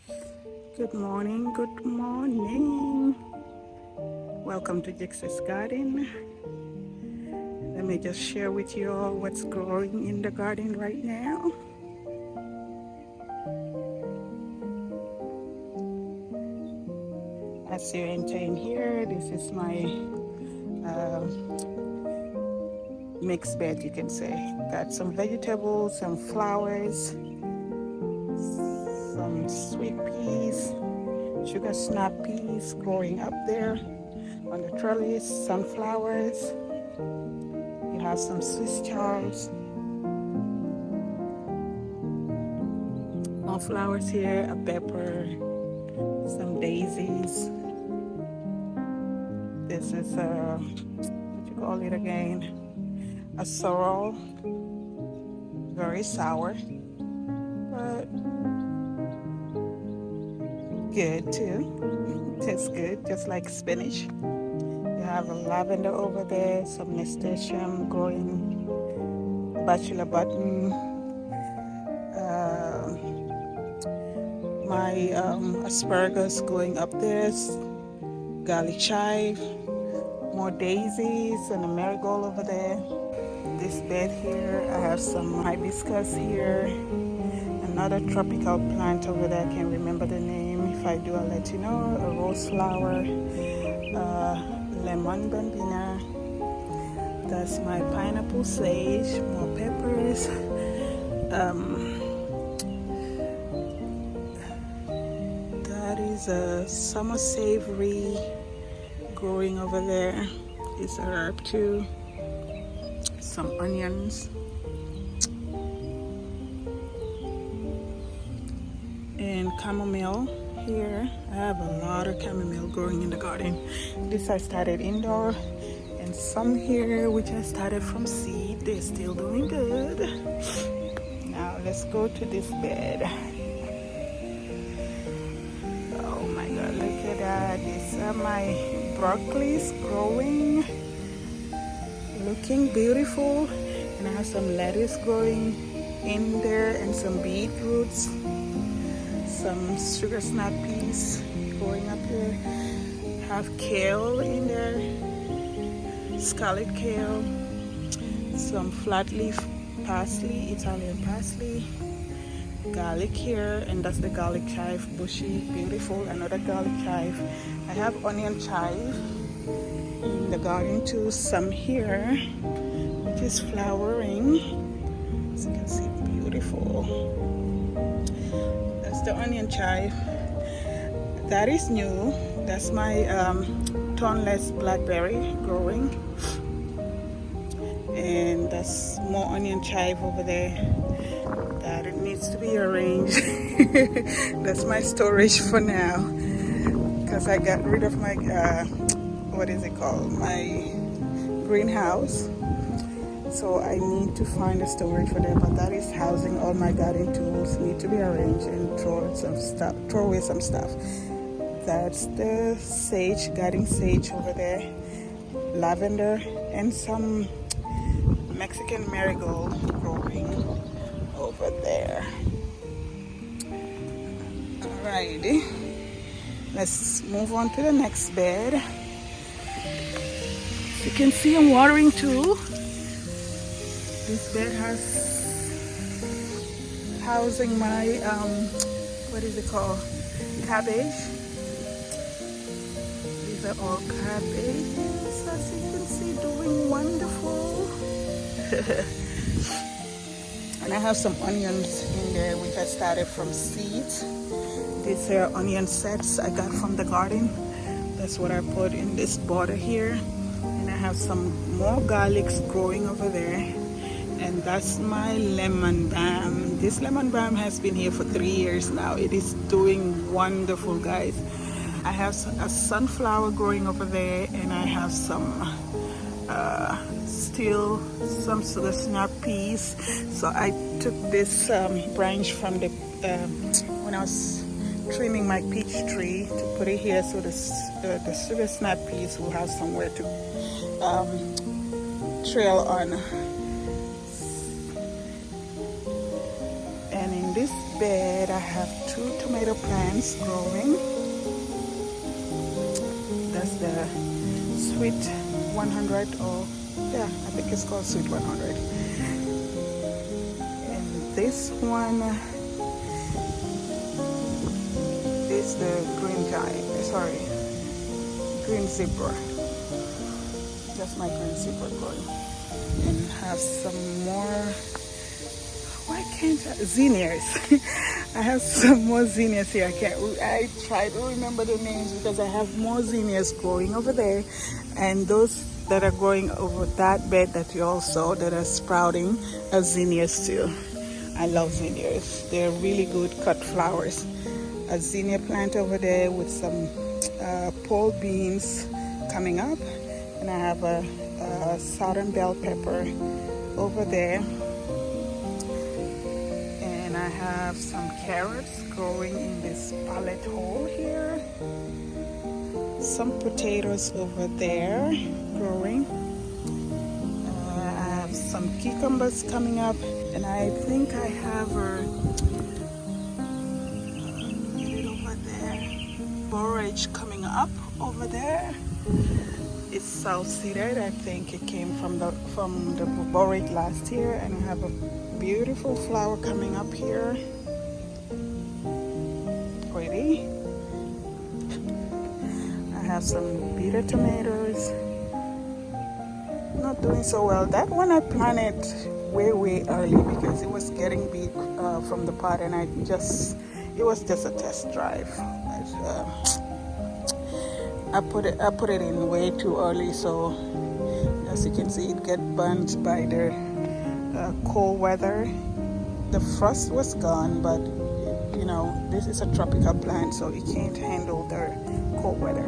Good morning, good morning. Welcome to Jix's Garden. Let me just share with you all what's growing in the garden right now. As you enter in here, this is my mixed bed, you can say. Got some vegetables, some flowers, some sweet peas, sugar snap peas growing up there on the trellis, sunflowers. You have some Swiss chards, more flowers here, a pepper, some daisies. This is what you call it again? A sorrel, very sour, but good too. Tastes good, just like spinach. You have a lavender over there, some nasturtium growing, bachelor button, my asparagus going up there, garlic chive, more daisies, and a marigold over there. This bed here, I have some hibiscus here, another tropical plant over there, I can't remember the name. If I do, I'll let you know. A rose flower, lemon bambina. That's my pineapple sage, more peppers. That is a summer savory growing over there. It's a herb too. Some onions and chamomile here. I have a lot of chamomile growing in the garden. This I started indoor, and some here which I started from seed. They're still doing good. Now let's go to this bed. Oh my god, look at that. These are my broccolis growing, looking beautiful, and I have some lettuce growing in there and some beetroots, some sugar snap peas growing up there. Have kale in there, scarlet kale, some flat leaf parsley, Italian parsley, garlic here, and that's the garlic chive, bushy, beautiful. Another garlic chive. I have onion chive in the garden too, some here which is flowering, as you can see, beautiful. That's the onion chive. That is new. That's my thornless blackberry growing, and that's more onion chive over there that it needs to be arranged. That's my storage for now, because I got rid of my what is it called, my greenhouse, so I need to find a storage for them. But that is housing all my garden tools, need to be arranged and throw away some stuff. That's the sage, garden sage over there, lavender, and some Mexican marigold growing over there. Alrighty, let's move on to the next bed. You can see I'm watering too. This bed has housing my what is it called, cabbage. These are all cabbages, as you can see, doing wonderful. And I have some onions in there which I started from seeds. These are onion sets I got from the garden. That's what I put in this border here. And I have some more garlics growing over there, and that's my lemon balm. This lemon balm has been here for 3 years now. It is doing wonderful, guys. I have a sunflower growing over there, and I have some still some sugar snap peas. So I took this branch from the when I was trimming my peach tree to put it here, so the sugar snap peas will have somewhere to trail on. And in this bed I have 2 tomato plants growing. That's the sweet 100, or yeah, I think it's called sweet 100. And this one is the green giant, sorry, green zebra. That's my green zebra growing. And have some more, why can't I, zinnias. I have some more zinnias here. I try to remember the names because I have more zinnias growing over there, and those that are growing over that bed that you all saw that are sprouting are zinnias too. I love zinnias. They're really good cut flowers. A zinnia plant over there with some pole beans coming up, and I have a southern bell pepper over there. I have some carrots growing in this pallet hole here. Some potatoes over there growing. I have some cucumbers coming up, and I think I have a little over there, borage coming up over there. It's south-seeded. I think it came from the borage last year, and I have a beautiful flower coming up here. Pretty. I have some bitter tomatoes. Not doing so well. That one I planted way early because it was getting big from the pot, and it was just a test drive. I put it in way too early, so as you can see, it get burnt by the cold weather. The frost was gone, but you know, this is a tropical plant, so it can't handle the cold weather.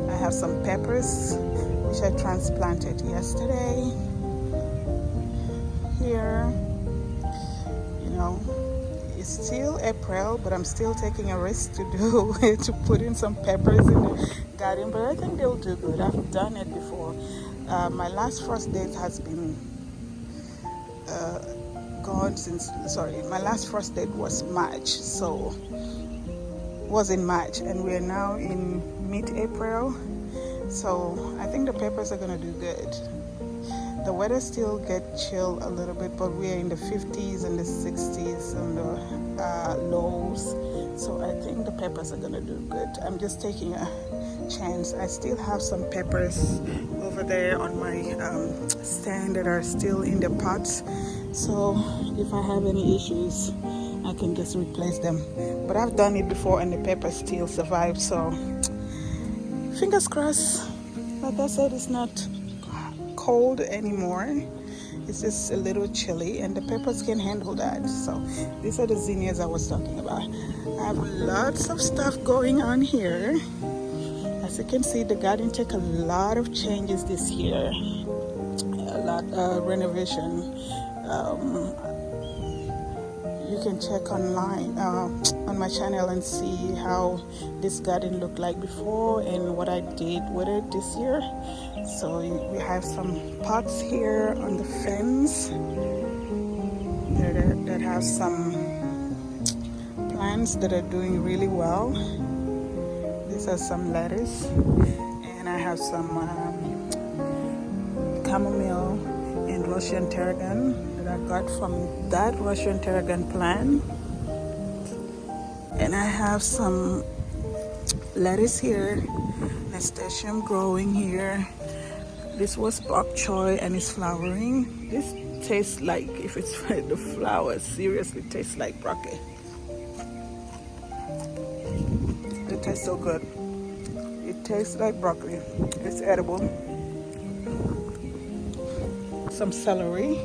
I have some peppers which I transplanted yesterday here. You know, it's still April, but I'm still taking a risk to put in some peppers in the garden, but I think they'll do good. I've done it before. My last frost date has been gone since, my last frost date was March, in March, and we're now in mid-April, so I think the peppers are gonna do good. The weather still gets chill a little bit, but we're in the 50s and the 60s and the lows, so I think the peppers are gonna do good. I'm just taking a chance. I still have some peppers over there on my stand that are still in the pots, so if I have any issues I can just replace them. But I've done it before and the peppers still survive, so fingers crossed. Like I said, it's not cold anymore, it's just a little chilly, and the peppers can handle that. So these are the zinnias I was talking about. I have lots of stuff going on here. As you can see, the garden took a lot of changes this year, a lot renovation. You can check online on my channel and see how this garden looked like before and what I did with it this year. So we have some pots here on the fence that have some plants that are doing really well. These are some lettuce, and I have some chamomile and Russian tarragon that I got from that Russian tarragon plant. And I have some lettuce here, nasturtium growing here. This was bok choy and it's flowering. This tastes like, if it's the flowers, seriously tastes like broccoli. It tastes so good. It tastes like broccoli. It's edible. Some celery.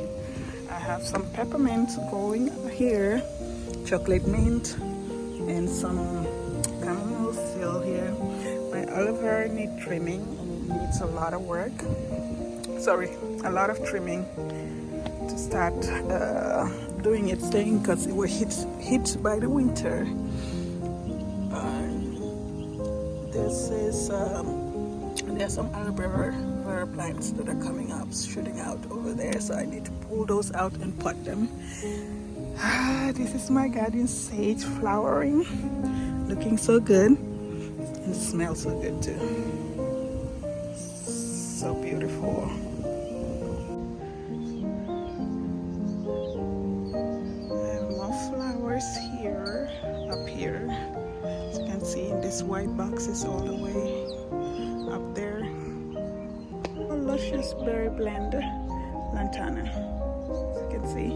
I have some peppermint growing here, chocolate mint, and some chamomile still here. My aloe vera needs trimming, and it needs a lot of work. A lot of trimming to start doing its thing, because it was hit by the winter. There's some aloe vera plants that are coming up, shooting out over there, so I need to pull those out and pot them. This is my garden sage flowering, looking so good, and smells so good too. So beautiful. And more flowers here, up here. As you can see in this white boxes all the way up there. A luscious berry blend, lantana. As you can see,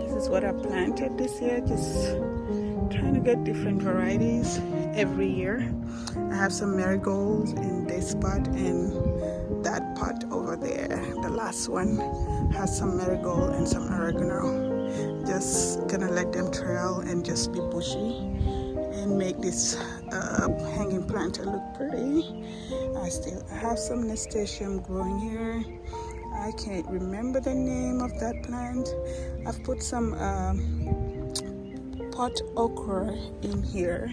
this is what I planted this year. Just trying to get different varieties every year. I have some marigolds in this pot and that pot over there. The last one has some marigold and some oregano. Just gonna let them trail and just be bushy and make this hanging planter look pretty. I still have some nasturtium growing here. I can't remember the name of that plant. I've put some pot okra in here.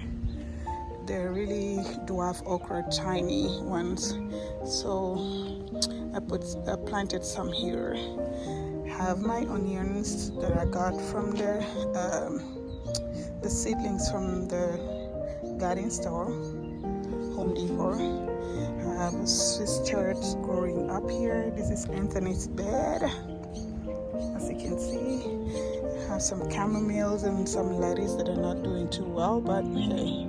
They're really dwarf okra, tiny ones. So I planted some here. Have my onions that I got from the seedlings from the garden store, Home Depot. I have a Swiss chard growing up here. This is Anthony's bed, as you can see. I have some chamomiles and some lettuce that are not doing too well, but hey,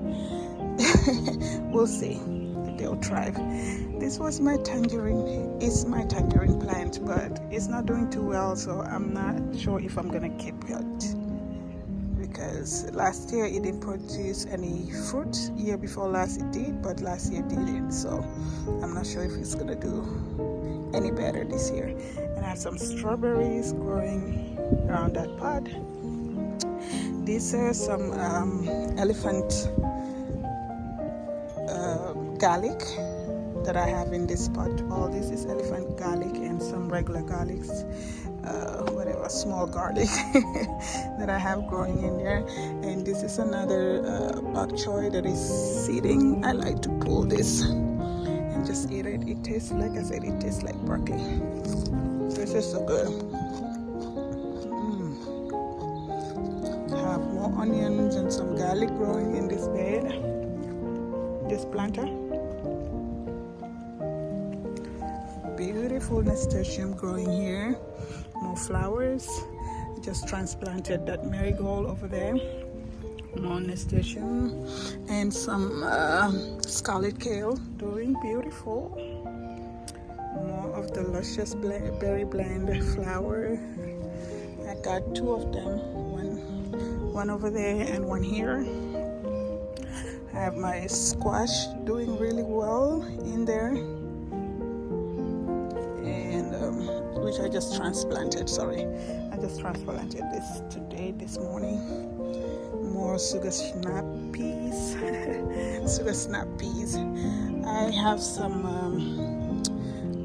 we'll see. They'll thrive. This was my tangerine. It's my tangerine plant, but it's not doing too well, so I'm not sure if I'm gonna keep it. Because last year it didn't produce any fruit. Year before last it did, but last year it didn't. So I'm not sure if it's gonna do any better this year. And I have some strawberries growing around that pot. These are some elephant garlic that I have in this pot. All this is elephant garlic and some regular garlics, whatever, small garlic that I have growing in there. And this is another bok choy that is seeding. I like to pull this and just eat it. It tastes, like I said, it tastes like broccoli. This is so good. I have more onions and some garlic growing in this bed, this planter. Beautiful nasturtium growing here. More flowers. Just transplanted that marigold over there. More nasturtium and some scarlet kale doing beautiful. More of the luscious berry blend flower. I got two of them, one over there and one here. I have my squash doing really well in there, which I just transplanted. I just transplanted this today, this morning. More sugar snap peas. Sugar snap peas. I have some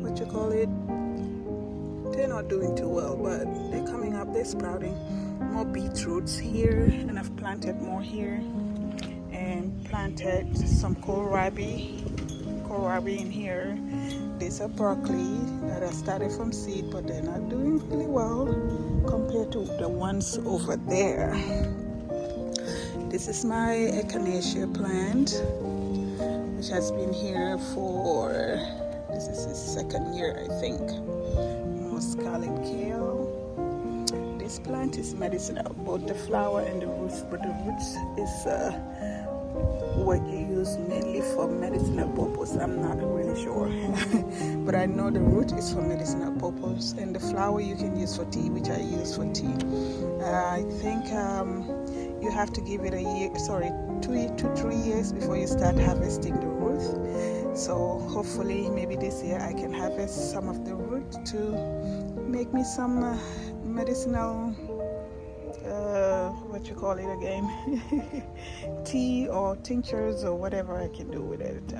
what you call it, they're not doing too well, but they're coming up, they're sprouting. More beetroots here, and I've planted more here, and planted some kohlrabi in here. These are broccoli that I started from seed, but they're not doing really well compared to the ones over there. This is my echinacea plant, which has been here for, this is its second year, I think. More scarlet kale. This plant is medicinal, both the flower and the roots, but the roots is what you use mainly for medicinal purpose. I'm not really sure, but I know the root is for medicinal purpose, and the flower you can use for tea, which I use for tea. I think you have to give it 2 to 3 years before you start harvesting the root. So hopefully maybe this year I can harvest some of the root to make me some medicinal what you call it again, tea or tinctures or whatever I can do with it.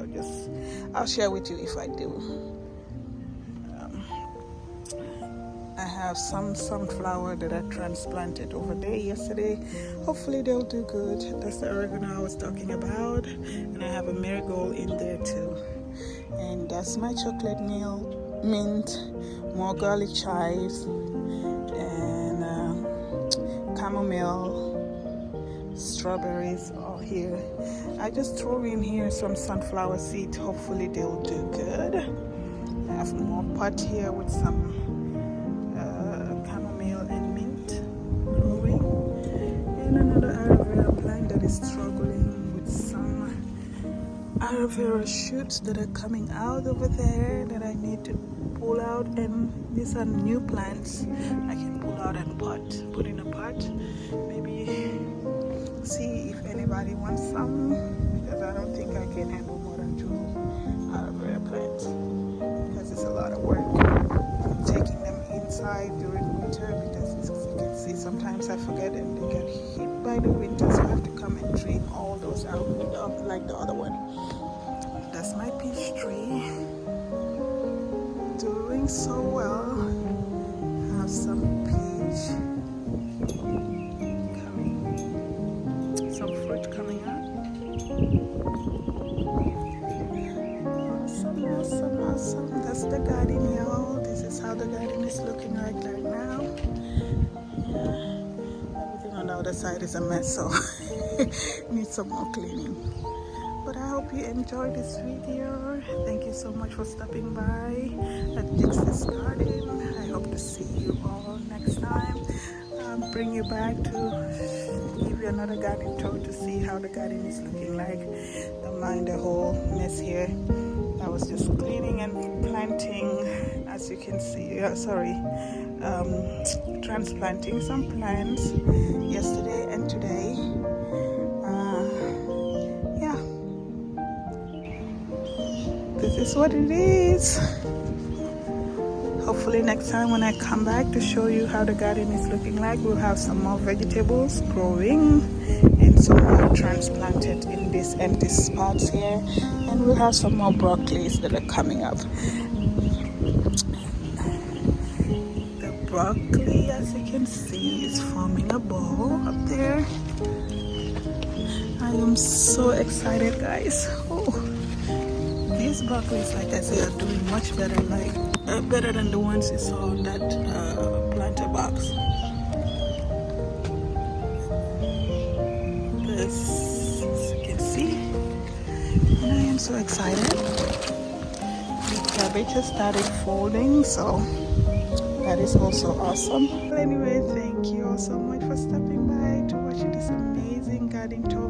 I'll share with you if I do. I have some sunflower that I transplanted over there yesterday. Hopefully they'll do good. That's the oregano I was talking about, and I have a marigold in there too. And that's my chocolate mint, more garlic chives, and chamomile, strawberries all here. I just throw in here some sunflower seeds. Hopefully they'll do good. I have more pot here with some chamomile and mint growing, and another aloe vera plant that is struggling with some aloe vera shoots that are coming out over there that I need to pull out. And these are new plants I can pull out and put in a pot. Maybe see if anybody wants some, because I don't think I can handle more than 2 aloe vera plants, because it's a lot of work taking them inside during winter, because as you can see sometimes I forget and they get hit by the winter, so I have to come and drain all those out like the other one. That's my peach tree, doing so well. I have some peach coming, some fruit coming out. Awesome. That's the garden, y'all. This is how the garden is looking right now. Everything on the other side is a mess, so needs some more cleaning. But I hope you enjoyed this video. Thank you so much for stopping by at Dixie's Garden. I hope to see you all next time. I'll bring you back to give you another garden tour to see how the garden is looking like. Don't mind the whole mess here. I was just cleaning and planting, as you can see, transplanting some plants yesterday and today. Yeah, this is what it is. Hopefully next time when I come back to show you how the garden is looking like, we'll have some more vegetables growing and some more transplanted in these empty spots here, and we'll have some more broccolis that are coming up. The broccoli, as you can see, is forming a ball up there. I am so excited, guys. These broccolis, like I say, are doing much better, better than the ones you saw in that planter box. As you can see, and I am so excited. The cabbage has started folding, so that is also awesome. Well, anyway, thank you all so much for stopping by to watch this amazing garden tour